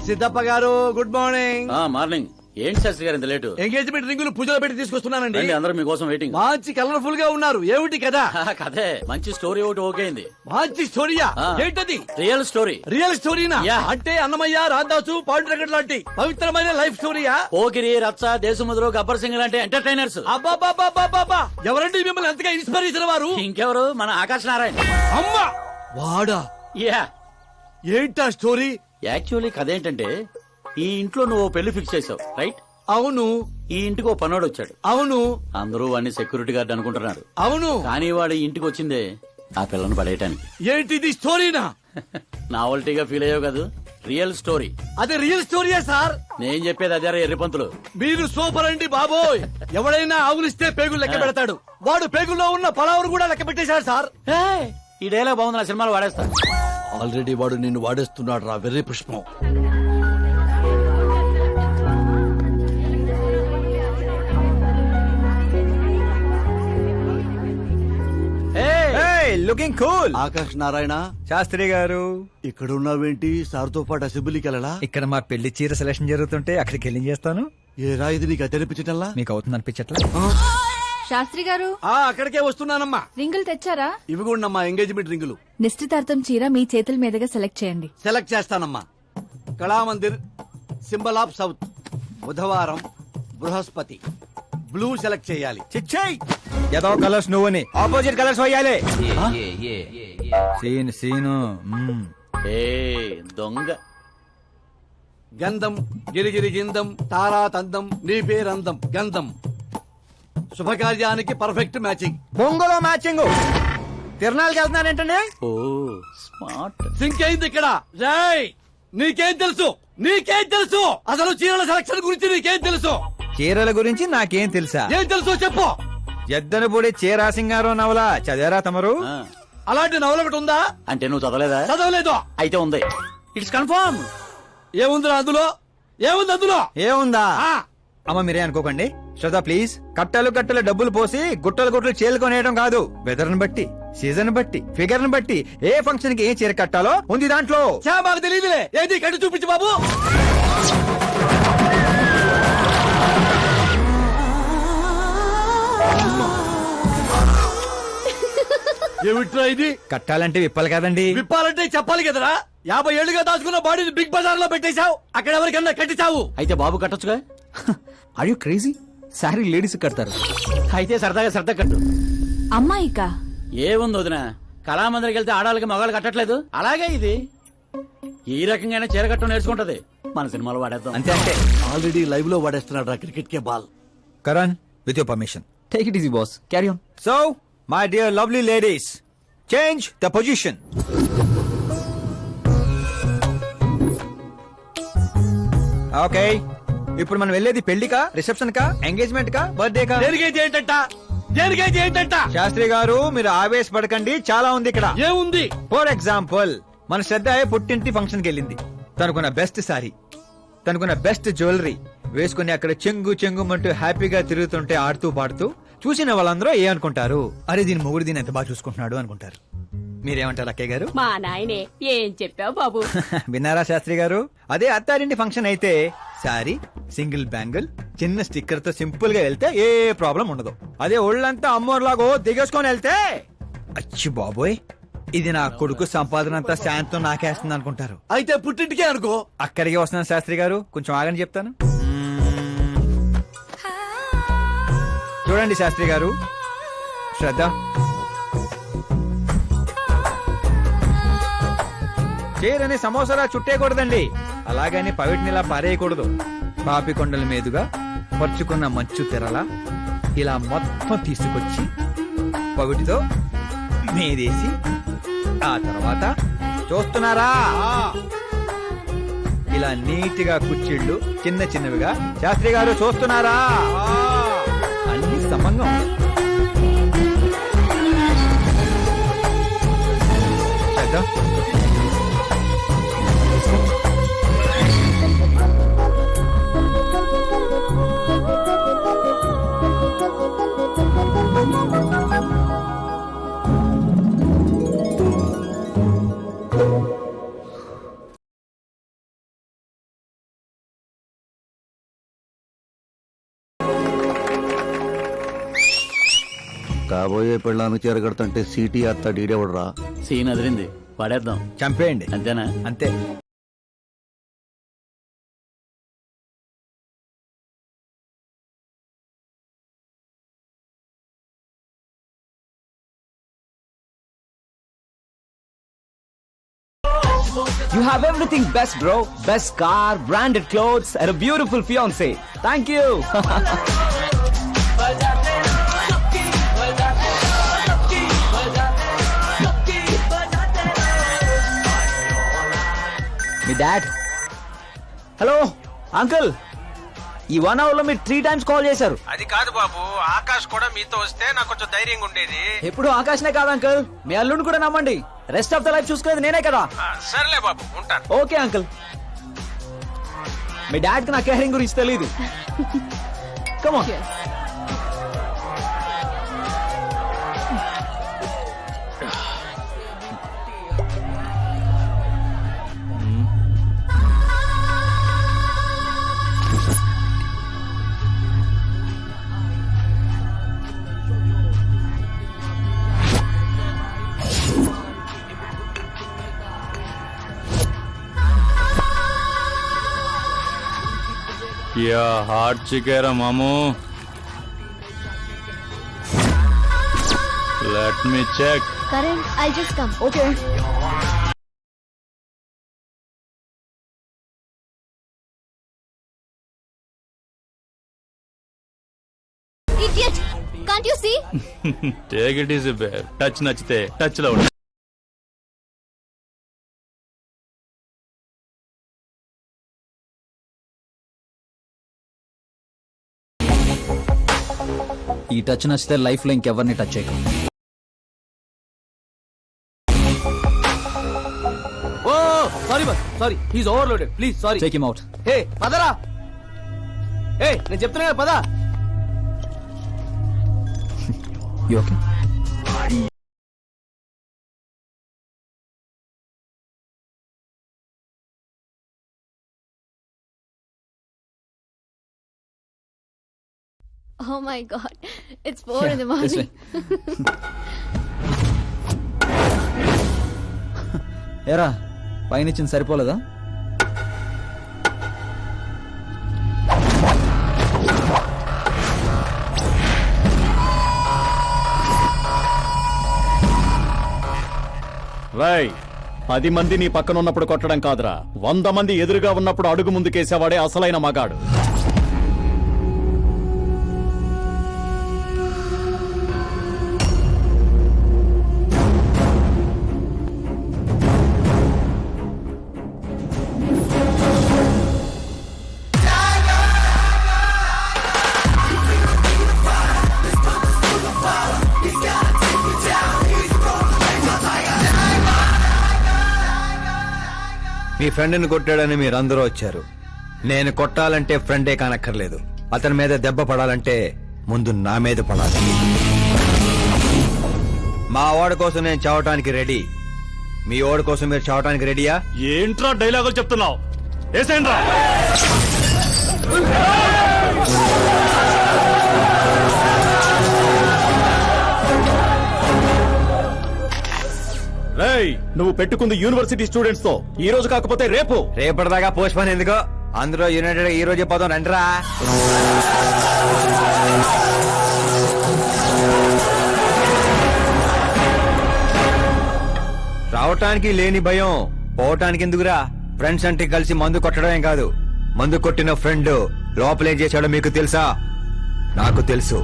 సిద్ధప్ప గారు good morning. Morning. ఏంటి శాస్త్రి గారు ఇంత లేటు? ఎంగేజ్మెంట్ రింగులు పూజలో పెట్టి తీసుకొస్తున్నానండి. అందరూ మీకోసం వెయిటింగ్. మంచి కలర్ఫుల్ గా ఉన్నారు. ఏమిటి కదా? కదే మంచి స్టోరీ ఒకటి ఓకే అయింది. మంచి స్టోరీయా? ఏంటది? Real story. రియల్ స్టోరీనా? అంటే అన్నమయ్య, రాధాసు, పాండురంగడ్ లాంటి పవిత్రమైన లైఫ్ స్టోరీయా? పోకిరి, రచ్చ, దేశముద్రు, గబ్బర్ సింగ్ లాంటి ఎంటర్టైనర్స్. అబ్బాబాబాబాబా, ఎవరండి మిమ్మల్ని ఎంతగా ఇన్స్పైర్ చేసిన వారు? ఇంకెవరు, మన ఆకాశ్ నారాయణ. అమ్మా వాడా? యా. ఏంటా స్టోరీ? యాక్చువల్లీ కథ ఏంటంటే, ఈ ఇంట్లో నువ్వు పెళ్లి ఫిక్స్ చేసావు, రైట్? అవును. ఈ ఇంటికి ఓ పనోడు వచ్చాడు. అవును. అందరూ వాడిని సెక్యూరిటీ గార్డ్ అనుకుంటున్నారు. అవును. కానీ వాడు ఈ ఇంటికి వచ్చిందే ఆ పిల్లను పడేయటానికి. ఏంటిది స్టోరీనా? నావల్టీగా ఫీల్ అయ్యావు కదా, రియల్ స్టోరీ. అదే రియల్ స్టోరీయా సార్? నేను చెప్పేది అదే ఎర్రిపంతులు. మీరు సూపర్ అండి బాబోయ్. ఎవడైనా ఆవులిస్తే పేగులు లెక్క పెడతాడు. వాడు పేగుల్లో ఉన్న పలావురు కూడా లెక్క పెట్టేశాడు సార్. ఈ డైలాగ్ బాగుంది, నా సినిమాలో వాడేస్తా. ఆల్రెడీ వాడు నిన్ను వాడేస్తున్నాడు రా వెర్రి పుష్పం. Looking cool. ఆకాశ్ నారాయణ శాస్త్రి గారు ఇక్కడ ఉన్నావేంటి? సార్తో పాటు అసెంబ్లీకి వెళ్ళడా? ఇక్కడ మా పెళ్లి చీర సెలక్షన్ జరుగుతుంటే అక్కడికి వెళ్ళి చేస్తాను. ఏ రా ఇది నీకు తెరిపించటల్లా? మీకు అవుతుంది అనిపించట్లా? శాస్త్రి గారు అక్కడికే వస్తున్నానమ్మా. రింగులు తెచ్చారా? ఇవి కూడా అమ్మా ఎంగేజ్మెంట్ రింగులు. నిశ్చితార్థం చీర మీ చేతుల మీదుగా సెలెక్ట్ చేయండి. సెలెక్ట్ చేస్తానమ్మా. కళామందిర్, సింబల్ ఆఫ్ సౌత్, బుధవారం, బృహస్పతి. బ్లూ సెలెక్ట్ చేయాలి. చిచ్చాయి ఏదో కలర్స్ నువ్వుని ఆపోజిట్ కలర్స్ వేయాలి. Scene scene. దొంగ. గంధం గిరిగిరి గిందం తారా తందం నీ పేరందం గంధం. శుభకార్యానికి పర్ఫెక్ట్ మ్యాచింగ్. బొంగులో మ్యాచింగ్. తిరణాలకి వెళ్తున్నానంటే ఓ స్మార్ట్. సింక్ అయింది ఇక్కడ. జై నీకేం తెలుసు? నీకేం తెలుసు? అసలు చీరల సెలక్షన్ గురించి నీకేం తెలుసు? చీరల గురించి నాకేం తెలుసా? ఏం తెలుసు చెప్పు. ఎద్దను పొడి చీర సింగారం నవల చదివారా తమరు? అలాంటి నవల ఒకటి ఉందా? అంటే నువ్వు చదవలేదా? చదవలేదు. అయితే ఉంది. It's confirm. ఏముంది అందులో? ఏముంది అందులో? ఏముందా? అమ్మ మీరే అనుకోకండి. శ్రద్ధ ప్లీజ్. కట్టలు కట్టలు డబ్బులు పోసి గుట్టలు గుట్టలు చీరకొనేయడం కాదు. వెదర్ ని బట్టి, సీజన్ బట్టి, ఫిగర్ ని బట్టి ఏ ఫంక్షన్ కి ఏ చీర కట్టాలో ఉంది దాంట్లో. మాకు తెలియదులే. ఏది కట్టు చూపించు బాబు. ఏమిట్రా ఇది? కట్టాలంటే విప్పాలి కదండి. విప్పాలంటే చెప్పాలి కదరా. 50 ఏళ్లుగా దాచుకున్న బాడీని బిగ్ బజార్ లో పెట్టేశావు. అక్కడ ఎవరికన్నా కట్టించావు. అయితే బాబు కట్టొచ్చుగా. Are you crazy? Sorry ladies కడతారు. అయితే సరదాగా శ్రద్ధ కట్టు. అమ్మాయిక ఏముంది వదిన, కళామందిరికి వెళ్తే ఆడాలకి మగాళ్ళు కట్టట్లేదు, అలాగే ఇది ఈ రకంగా చీర కట్టడం నేర్చుకుంటది. మన సినిమాలో వాడేద్దాం. అంతే అంటే ఆల్రెడీ లైవ్ లో వాడేస్తున్నాడు రా క్రికెట్ కే ball. Karan with your permission take it easy boss. Carry on. So my dear lovely ladies, change the position. Okay, ఇప్పుడు మనం వెళ్ళేది పెళ్లికా, రిసెప్షన్ కా, ఎంగేజ్మెంట్ కా, బర్త్డే కా? దేనికైతే ఏంటంట? శాస్త్రి గారు మీరు ఆవేశపడకండి, చాలా ఉంది ఇక్కడ. ఏముంది? ఫర్ ఎగ్జాంపుల్ మన శ్రద్ధ పుట్టింటి ఫంక్షన్ కి వెళ్ళింది. తనకున్న బెస్ట్ సారీ, తనకున్న బెస్ట్ జ్యువెలరీ వేసుకుని అక్కడ చెంగు చెంగుమంటూ హ్యాపీగా తిరుగుతుంటే ఆడుతూ పాడుతూ చూసిన వాళ్ళందరూ ఏ అనుకుంటారు? అరే దీని మొగుడు దీన్ని ఎంత బాగా చూసుకుంటున్నాడు అనుకుంటారు. మీరేమంటారు అక్కయ్య గారు? మా నాయనే ఏం చెప్పావు బాబు. విన్నారా శాస్త్రి గారు? అదే అత్తారింటి ఫంక్షన్ అయితే సారీ, సింగిల్ బ్యాంగిల్, చిన్న స్టిక్కర్ తో సింపుల్ గా వెళ్తే ఏ ప్రాబ్లం ఉండదు. అదే ఒళ్ళంతా అమ్మోర్లాగో దిగేసుకొని వెళ్తే అచ్చి బాబోయ్ ఇది నా కొడుకు సంపాదన అంతా శాంతం నాకేస్తుంది అనుకుంటారు. అయితే పుట్టింటికే అనుకో. అక్కడికి వస్తున్నాను శాస్త్రి గారు, కొంచెం ఆగని చెప్తాను. చూడండి శాస్త్రి గారు, శ్రద్ధ చీరని సమోసాలా చుట్టేయకూడదండి, అలాగని పవిటినిలా పారేయకూడదు. పాపికొండల మీదుగా పరుచుకున్న మంచు తెరలా ఇలా మొత్తం తీసుకొచ్చి పవిటితో మీదేసి ఆ తర్వాత చూస్తున్నారా ఇలా నీటిగా కుచ్చిళ్ళు చిన్న చిన్నవిగా. శాస్త్రి గారు చూస్తున్నారా? అన్ని సమంగా కాబోయే పెళ్ళానికి చేరగడుతుంటే సీటీ అత్త డీడేవడరా. సీన్ అదిరింది, పడేద్దాం. చంపేయండి. అంతేనా? అంతే. You have everything best, bro. Best car, branded clothes, and a beautiful fiance. Thank you. Me dad. Hello uncle, ఈ 1 hour లో మీరు 3 times కాల్ చేశారు. అది కాదు బాబు, ఆకాష్ కూడా మీతో వస్తే నాకు కొంచెం ధైర్యంగా ఉండేది. ఎప్పుడు ఆకాశనే కాదు అంకుల్, మీ అల్లుని కూడా నమ్మండి. రెస్ట్ ఆఫ్ ద లైఫ్ చూసుకునేది నేనే కదా. సర్లే బాబు, ఉంటాను. Okay uncle. మీ డాడ్ కి నా కేరింగ్ గురించి తెలీదు. Come on. क्या हार्ट चिकेरा मामू. Let me check. Karan, I'll just come. Okay. Idiot! Can't you see? Take it easy, babe. Touch నచ్చితే టచ్ లో ఉండు. ఈ టచ్ నచ్చితే లైఫ్ లో ఇంకెవరిని టచ్ చేయకు. Oh sorry boss, sorry, he's overloaded, please sorry. Take him out. Hey పదరా, ఏ నేను చెప్తున్నా కదా, పద. You okay? Oh my god. It's 4 in the morning. ఏరా పైనిచ్చింది సరిపోలేదా? రై 10 మంది నీ పక్కన ఉన్నప్పుడు కొట్టడం కాదురా, 100 మంది ఎదురుగా ఉన్నప్పుడు అడుగు ముందుకేసేవాడే అసలైన మగాడు. మీ ఫ్రెండ్ని కొట్టాడని మీరందరూ వచ్చారు. నేను కొట్టాలంటే ఫ్రెండే కానక్కర్లేదు, అతని మీద దెబ్బ పడాలంటే ముందు నా మీద పడాలి. మా వాడి కోసం నేను చావటానికి రెడీ, మీ వాడి కోసం మీరు చావటానికి రెడీయా? ఏంట్రా డైలాగులు చెప్తున్నావు? ఏసేంట్రా. రేయ్, నువ్వు పెట్టుకుంది యూనివర్సిటీ స్టూడెంట్స్ తో, ఈ రోజు కాకపోతే రేపు. రేపటిదాకా పోస్ట్ పోన్ ఎందుకో, అందులో యునైటెడ్ ఈ రోజే పోదాం రండిరా. రావటానికి లేని భయం పోవటానికి ఎందుకురా? ఫ్రెండ్స్ అంటే కలిసి మందు కొట్టడమే కాదు, మందు కొట్టిన ఫ్రెండ్ లోపలేం చేశాడో మీకు తెలుసా? నాకు తెలుసు.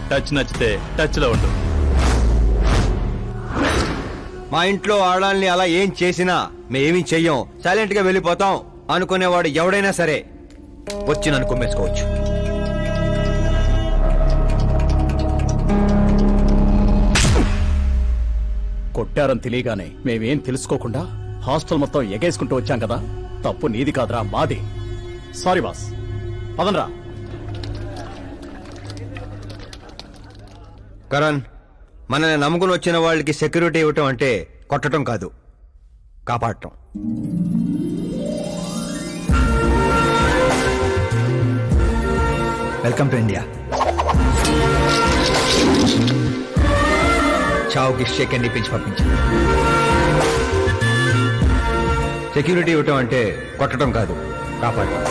టచ్ నచ్చితే టచ్ లో ఉండు. మా ఇంట్లో ఆడాలని అలా ఏం చేసినా మేమేమీ చెయ్యం, సైలెంట్ గా వెళ్ళిపోతాం అనుకునేవాడు ఎవడైనా సరే వచ్చి నన్ను కుమ్మేసుకోవచ్చు. కొట్టారని తెలియగానే మేమేం తెలుసుకోకుండా హాస్టల్ మొత్తం ఎగేసుకుంటూ వచ్చాం కదా, తప్పు నీది కాదురా, మాది. Sorry boss, పదనరా. కరణ్, మనల్ని నమ్ముకుని వచ్చిన వాళ్ళకి సెక్యూరిటీ ఇవ్వటం అంటే కొట్టడం కాదు, కాపాడటం. Welcome to India. చావుకి షేక్ అండ్ ఇప్పించి పంపించాను. సెక్యూరిటీ ఇవ్వటం అంటే కొట్టడం కాదు, కాపాడటం.